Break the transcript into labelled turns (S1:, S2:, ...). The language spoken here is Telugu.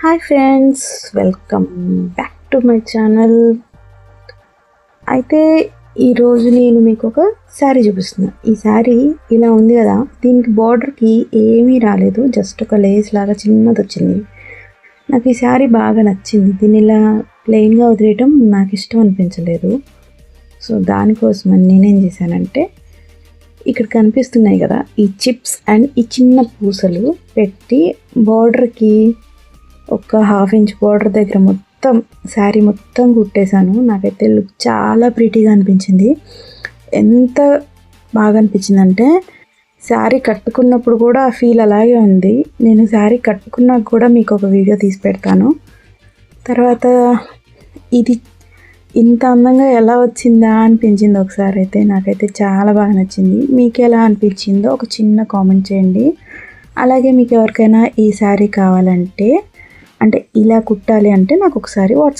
S1: Hi friends, welcome back to my channel. అయితే ఈరోజు నేను మీకు ఒక శారీ చూపిస్తున్నా. ఈ శారీ ఇలా ఉంది కదా, దీనికి బార్డర్కి ఏమీ రాలేదు, జస్ట్ ఒక లేస్ లాగా చిన్నది వచ్చింది. నాకు ఈ శారీ బాగా నచ్చింది. దీన్ని ఇలా ప్లెయిన్గా వదిలేయటం నాకు ఇష్టం అనిపించలేదు. సో దానికోసమని నేనేం చేశానంటే, ఇక్కడ కనిపిస్తున్నాయి కదా ఈ చిప్స్ అండ్ ఈ చిన్న పూసలు పెట్టి బార్డర్కి ఒక 1/2 ఇంచ్ బార్డర్ దగ్గర మొత్తం శారీ మొత్తం కుట్టేశాను. నాకైతే లుక్ చాలా ప్రీటీగా అనిపించింది. ఎంత బాగా అనిపించింది అంటే, శారీ కట్టుకున్నప్పుడు కూడా ఆ ఫీల్ అలాగే ఉంది. నేను శారీ కట్టుకున్నాక కూడా మీకు ఒక వీడియో తీసి పెడతాను. తర్వాత ఇది ఇంత అందంగా ఎలా వచ్చిందా అనిపించింది ఒకసారి. అయితే నాకైతే చాలా బాగా నచ్చింది. మీకు ఎలా అనిపించిందో ఒక చిన్న కామెంట్ చేయండి. అలాగే మీకు ఎవరికైనా ఈ శారీ కావాలంటే, అంటే ఇలా కుట్టాలి అంటే నాకు ఒకసారి వాట్సాప్